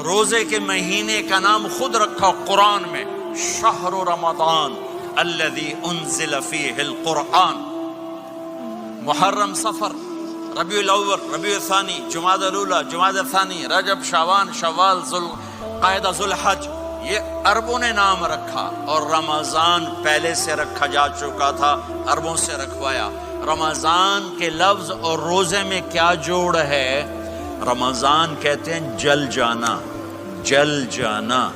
روزے کے مہینے کا نام خود رکھا قرآن میں، شہر رمضان الذی انزل فیہ القرآن۔ محرم، صفر، ربیع الاول، ربیع الثانی، جمادی الاولی، جمادی الثانی، رجب، شعبان، شوال، ذوالقعدہ، ذوالحج، یہ عربوں نے نام رکھا، اور رمضان پہلے سے رکھا جا چکا تھا، عربوں سے رکھوایا۔ رمضان کے لفظ اور روزے میں کیا جوڑ ہے؟ رمضان کہتے ہیں جل جانا، جل جانا،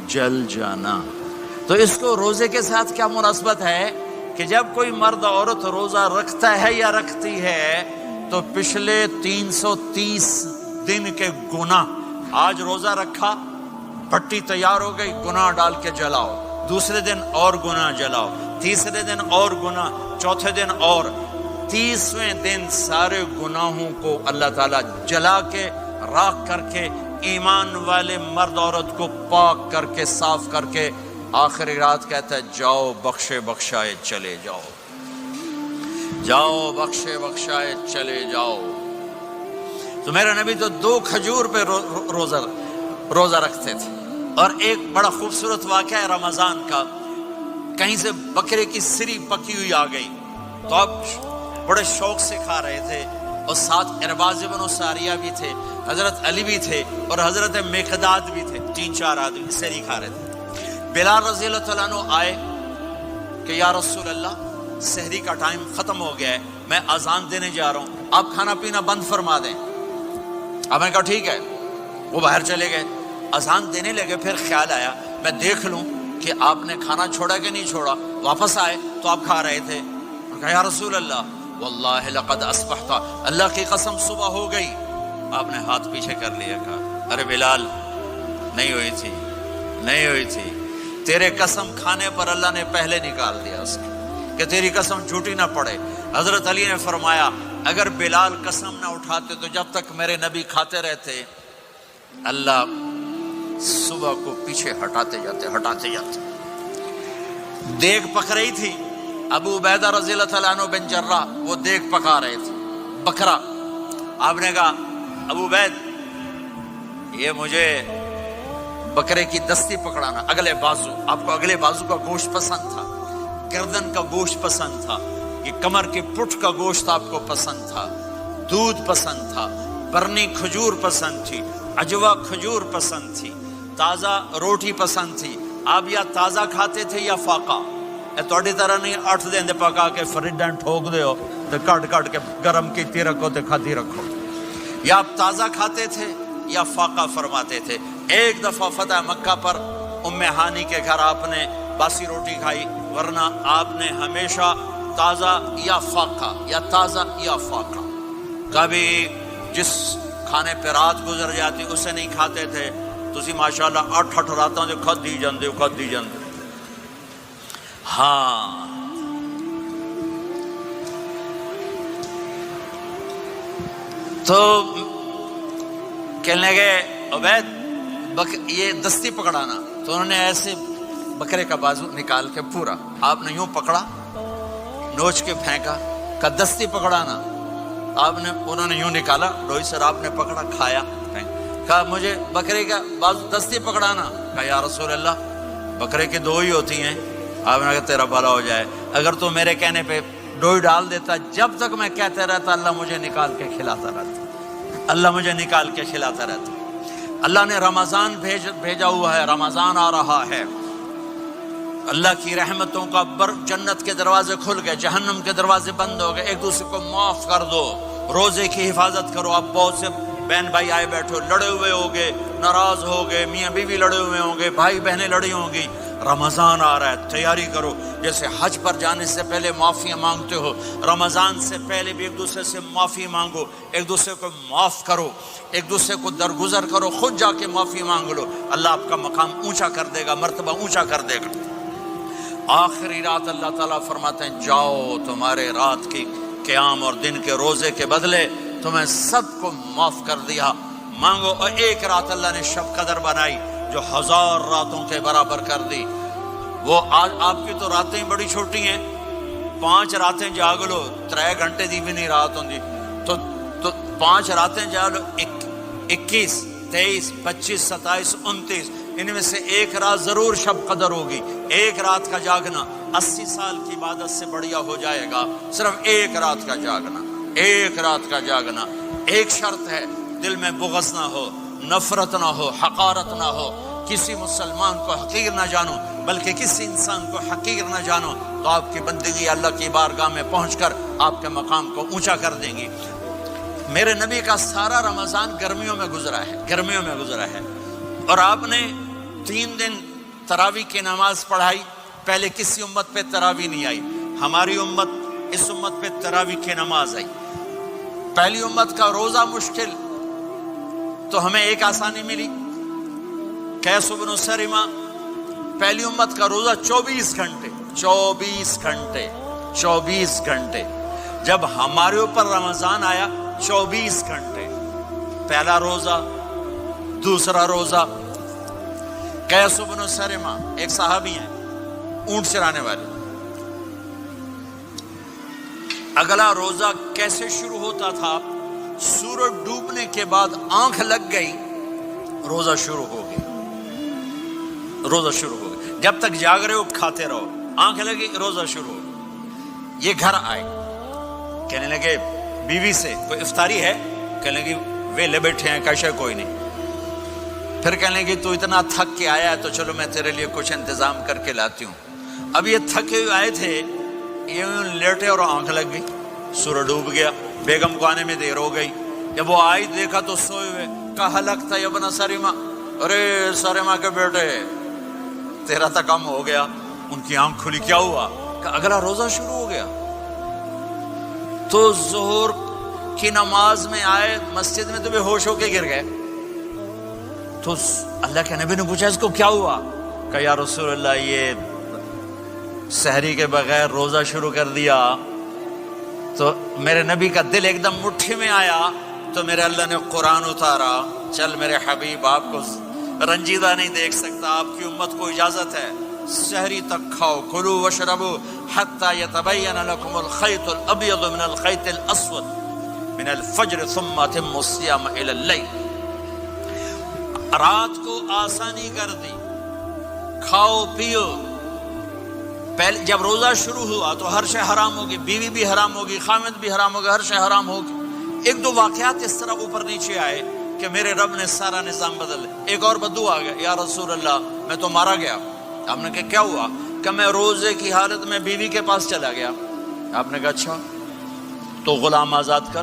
جل جانا۔ تو اس کو روزے کے ساتھ کیا مناسبت ہے کہ جب کوئی مرد عورت روزہ رکھتا ہے یا رکھتی ہے تو پچھلے 330 دن کے گناہ، آج روزہ رکھا، پٹی تیار ہو گئی، گناہ ڈال کے جلاؤ، دوسرے دن اور گناہ جلاؤ، تیسرے دن اور گناہ، چوتھے دن اور، 30ویں دن سارے گناہوں کو اللہ تعالیٰ جلا کے، راکھ کر کے، ایمان والے مرد عورت کو پاک کر کے، صاف کر کے، آخری رات کہتا ہے جاؤ بخشے بخشائے چلے جاؤ، جاؤ بخشے بخشائے چلے جاؤ۔ تو میرا نبی تو 2 کھجور پہ روزہ رکھتے تھے۔ اور ایک بڑا خوبصورت واقعہ ہے رمضان کا، کہیں سے بکرے کی سری پکی ہوئی آ گئی تو اب بڑے شوق سے کھا رہے تھے، اور ساتھ ارباز بن ساریہ بھی تھے، حضرت علی بھی تھے، اور حضرت مقداد بھی تھے، 3-4 آدمی سری کھا رہے تھے۔ بلال رضی اللہ تعالیٰ عنہ آئے کہ یا رسول اللہ، سحری کا ٹائم ختم ہو گیا ہے، میں اذان دینے جا رہا ہوں، آپ کھانا پینا بند فرما دیں۔ اب میں کہا ٹھیک ہے، وہ باہر چلے گئے، اذان دینے لگے، پھر خیال آیا میں دیکھ لوں کہ آپ نے کھانا چھوڑا کہ نہیں چھوڑا۔ واپس آئے تو آپ کھا رہے تھے، کہا یا رسول اللہ واللہ لقد اصبحت، اللہ کی قسم صبح ہو گئی۔ آپ نے ہاتھ پیچھے کر لیا، کہا ارے بلال نہیں ہوئی تھی، نہیں ہوئی تھی، تیرے قسم کھانے پر اللہ نے پہلے نکال دیا اس کی، کہ تیری قسم جھوٹی نہ پڑے۔ حضرت علی نے فرمایا اگر بلال قسم نہ اٹھاتے تو جب تک میرے نبی کھاتے رہتے، اللہ صبح کو پیچھے ہٹاتے جاتے۔ دیگ پک رہی تھی، ابو عبیدہ رضی اللہ تعالیٰ عنہ بن جراح وہ دیگ پکا رہے تھے، بکرا۔ آپ نے کہا ابو عبید یہ مجھے بکرے کی دستی پکڑانا، اگلے بازو، آپ کو اگلے بازو کا گوشت پسند تھا، گردن کا گوشت پسند تھا، یہ کمر کے پٹھ کا گوشت آپ کو پسند تھا، دودھ پسند تھا، برنی کھجور پسند تھی، عجوا کھجور پسند تھی، تازہ روٹی پسند تھی۔ آپ یا تازہ کھاتے تھے یا فاقہ، تھوڑی طرح نہیں 8 دن دے پکا کے فریڈاں ٹھوک دے ہو تو کٹ کے گرم کیتی رکھو تو کھاتی رکھو، یا آپ تازہ کھاتے تھے یا فاقہ فرماتے تھے۔ ایک دفعہ فتح مکہ پر ام ہانی کے گھر آپ نے باسی روٹی کھائی، ورنہ آپ نے ہمیشہ تازہ یا فاقہ، یا تازہ یا فاقہ، کبھی جس کھانے پہ رات گزر جاتی اسے نہیں کھاتے تھے۔ تسی ماشاءاللہ 8 راتوں سے کھدی جاندے ہو۔ ہاں تو کہنے لگے عبید یہ دستی پکڑانا، تو انہوں نے ایسے بکرے کا بازو نکال کے پورا آپ نے یوں پکڑا، نوچ کے پھینکا، کہا دستی پکڑانا، انہوں نے یوں نکالا، ڈوئی سر آپ نے پکڑا، کھایا، کہا مجھے بکرے کا بازو دستی پکڑانا، کہا یا رسول اللہ بکرے کی 2 ہی ہوتی ہیں۔ آپ نے کہا تیرا بھلا ہو جائے، اگر تو میرے کہنے پہ ڈوئی ڈال دیتا، جب تک میں کہتے رہتا اللہ مجھے نکال کے کھلاتا رہتا، اللہ مجھے نکال کے کھلاتا رہتا۔ اللہ نے رمضان بھیجا ہوا ہے، رمضان آ رہا ہے، اللہ کی رحمتوں کا جنت کے دروازے کھل گئے، جہنم کے دروازے بند ہو گئے، ایک دوسرے کو معاف کر دو، روزے کی حفاظت کرو۔ اب بہت سے بہن بھائی آئے بیٹھو، لڑے ہوئے ہوگے، ناراض ہوگے، میاں بیوی لڑے ہوئے ہوں گے، بھائی بہنیں لڑی ہوں گی، رمضان آ رہا ہے، تیاری کرو۔ جیسے حج پر جانے سے پہلے معافیاں مانگتے ہو، رمضان سے پہلے بھی ایک دوسرے سے معافی مانگو، ایک دوسرے کو معاف کرو، ایک دوسرے کو درگزر کرو، خود جا کے معافی مانگ لو، اللہ آپ کا مقام اونچا کر دے گا، مرتبہ اونچا کر دے گا۔ آخری رات اللہ تعالیٰ فرماتے ہیں جاؤ، تمہارے رات کی قیام اور دن کے روزے کے بدلے تمہیں سب کو معاف کر دیا، مانگو۔ اور ایک رات اللہ نے شب قدر بنائی جو 1000 راتوں کے برابر کر دی۔ وہ آج آپ کی تو راتیں بڑی چھوٹی ہیں، 5 راتیں جاگ لو، 3 گھنٹے دی بھی نہیں رات ہوندی، تو 5 راتیں جاگ لو، 21 23, 25, 27, 29 ان میں سے ایک رات ضرور شب قدر ہوگی. ایک رات کا جاگنا 80 سال کی عبادت سے بڑھیا ہو جائے گا. صرف ایک رات کا جاگنا، ایک رات کا جاگنا. ایک شرط ہے، دل میں بغض نہ ہو، نفرت نہ ہو، حقارت نہ ہو. کسی مسلمان کو حقیر نہ جانو، بلکہ کسی انسان کو حقیر نہ جانو، تو آپ کی بندگی اللہ کی بارگاہ میں پہنچ کر آپ کے مقام کو اونچا کر دیں گی. میرے نبی کا سارا رمضان گرمیوں میں گزرا ہے، گرمیوں میں گزرا ہے. اور آپ نے 3 دن تراویح کی نماز پڑھائی. پہلے کسی امت پہ تراویح نہیں آئی. ہماری امت، اس امت پہ تراویح کی نماز آئی. پہلی امت کا روزہ مشکل، تو ہمیں ایک آسانی ملی. قیس بن سرمہ، پہلی امت کا روزہ 24 گھنٹے 24 گھنٹے 24 گھنٹے. جب ہمارے اوپر رمضان آیا 24 گھنٹے. پہلا روزہ، دوسرا روزہ. قیس بن سرمہ ایک صحابی ہیں، اونٹ چرانے والے. اگلا روزہ کیسے شروع ہوتا تھا؟ سورج ڈوبنے کے بعد آنکھ لگ گئی، روزہ شروع ہو گیا. روزہ شروع ہو گیا. جب تک جاگ رہے ہو کھاتے رہو، آنکھ لگی روزہ شروع ہو گیا. یہ گھر آئے، کہنے لگے بیوی سے، کوئی افطاری ہے؟ کہنے لگے ویلے بیٹھے ہیں، کیسے کوئی نہیں. پھر کہنے لگے تو اتنا تھک کے آیا ہے تو چلو میں تیرے لیے کچھ انتظام کر کے لاتی ہوں. اب یہ تھکے ہوئے آئے تھے، یہ لیٹے اور آنکھ لگ گئی، سورج ڈوب گیا. بیگم کو آنے میں دیر ہو گئی. جب وہ آئی دیکھا تو سوئے ہوئے. کہا لگتا ہے ابن سرمہ، ارے سرمہ کے بیٹے تیرا تو کم ہو گیا. ان کی آنکھ کھلی، کیا ہوا؟ کہ اگلا روزہ شروع ہو گیا. تو ظہر کی نماز میں آئے مسجد میں تو بے ہوش ہو کے گر گئے. تو اللہ کے نبی نے پوچھا اس کو کیا ہوا؟ کہ یا رسول اللہ یہ سحری کے بغیر روزہ شروع کر دیا. تو میرے نبی کا دل ایک دم مٹھی میں آیا. تو میرے اللہ نے قرآن اتارا، چل میرے حبیب آپ کو رنجیدہ نہیں دیکھ سکتا، آپ کی امت کو اجازت ہے سحری تک کھاؤ، کلوا واشربوا حتی یتبین لکم الخیط الابیض من الخیط الاسود من الفجر ثم اتموا الصیام الی اللیل. رات کو آسانی کر دی، کھاؤ پیو. پہلے جب روزہ شروع ہوا تو ہر شے حرام ہوگی، بیوی بھی حرام ہوگی، خامد بھی حرام ہوگا، ہر شے حرام ہوگی. ایک دو واقعات اس طرح اوپر نیچے آئے کہ میرے رب نے سارا نظام بدل. ایک اور بدو آ گیا، یا رسول اللہ میں تو مارا گیا. آپ نے کہا کیا ہوا؟ کہ میں روزے کی حالت میں بیوی کے پاس چلا گیا. آپ نے کہا اچھا تو غلام آزاد کر.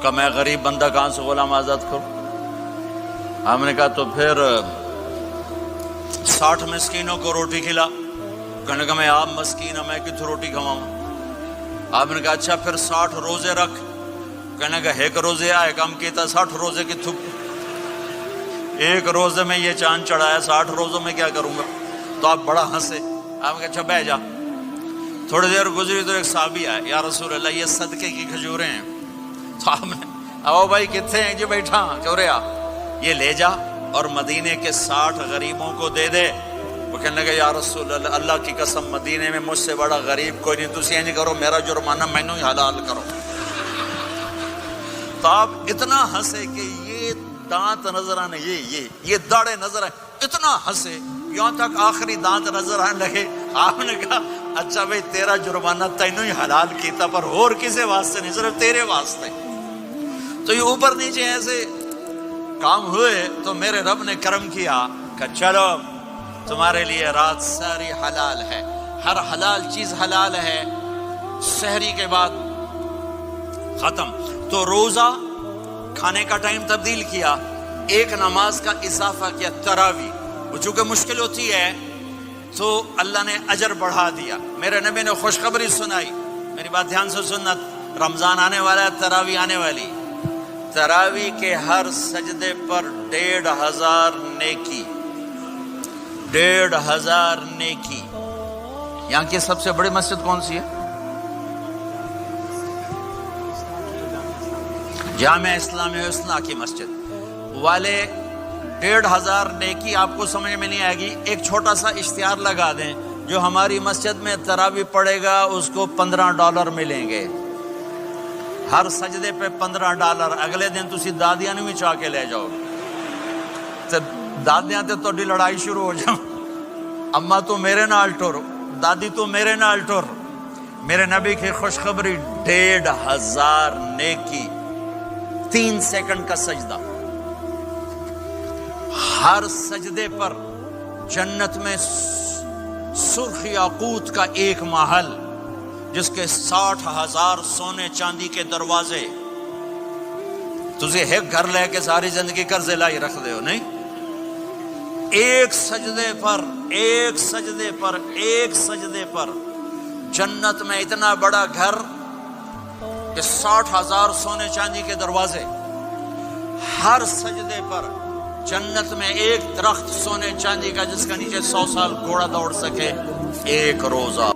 کہ میں غریب بندہ کہاں سے غلام آزاد کروں؟ آپ نے کہا تو پھر 60 مسکینوں کو روٹی کھلا. کہنے لگا میں آپ مسکین ہوں، میں کتوں روٹی کھواؤں؟ آپ نے کہا اچھا پھر 60 روزے رکھ. کہنے لگا ایک روزے آئے کم کیتا، 60 روزے کی تھک. ایک روزے میں یہ چاند چڑھایا، 60 روزوں میں کیا کروں گا؟ تو آپ بڑا ہنسے. آپ نے کہا اچھا بہ جا. تھوڑی دیر گزری تو ایک صحابی آئے، یا رسول اللہ یہ صدقے کی کھجوریں ہیں. تو آپ نے او بھائی کتنے ہیں؟ جی بیٹھا. چورے آ یہ لے جا اور مدینے کے 60 غریبوں کو دے دے. وہ کہنے لگا یا رسول اللہ اللہ کی قسم مدینے میں مجھ سے بڑا غریب کوئی نہیں، تسی نہیں کرو، میرا جرمانہ مینوں ہی حلال کرو. تو آپ اتنا ہنسے کہ یہ دانت نظر آنے، یہ داڑے نظر آئے. اتنا ہنسے یہاں تک آخری دانت نظر آنے لگے. آپ نے کہا اچھا بھائی تیرا جرمانہ تینوں ہی حلال کیتا، پر اور کسی واسطے نہیں، صرف تیرے واسطے. تو یہ اوپر نیچے ایسے کام ہوئے تو میرے رب نے کرم کیا کہ چلو تمہارے لیے رات ساری حلال ہے، ہر حلال چیز حلال ہے. سحری کے بعد ختم. تو روزہ کھانے کا ٹائم تبدیل کیا، ایک نماز کا اضافہ کیا، تراویح. وہ چونکہ مشکل ہوتی ہے تو اللہ نے اجر بڑھا دیا. میرے نبی نے خوشخبری سنائی، میری بات دھیان سے سننا. رمضان آنے والا ہے، تراویح آنے والی. تراویح کے ہر سجدے پر 1500 نیکی، 1500 نیکی. یہاں کی سب سے بڑی مسجد کون سی ہے؟ جامعہ اسلامی حسنہ کی مسجد والے. 1500 نیکی آپ کو سمجھ میں نہیں آئے گی. ایک چھوٹا سا اشتہار لگا دیں، جو ہماری مسجد میں تراویح پڑے گا اس کو $15 ملیں گے. ہر سجدے پہ $15. اگلے دن تسی دادیاں نہیں چاہ کے لے جاؤ. دادیاں تے تہاڈی لڑائی شروع ہو جائے، اما تو میرے نال ٹر، دادی تو میرے نال ٹر۔ میرے نبی کی خوشخبری 1500 نیکی، 3 سیکنڈ کا سجدہ، ہر سجدے پر جنت میں سرخ یاقوت کا ایک محل جس کے 60,000 سونے چاندی کے دروازے۔ تجھے ایک گھر لے کے ساری زندگی قرضے لائی رکھ دے ہو نہیں؟ ایک سجدے پر، ایک سجدے پر، ایک سجدے پر جنت میں اتنا بڑا گھر کہ 60,000 سونے چاندی کے دروازے، ہر سجدے پر جنت میں ایک درخت سونے چاندی کا جس کا نیچے 100 سال گھوڑا دوڑ سکے، ایک روزہ۔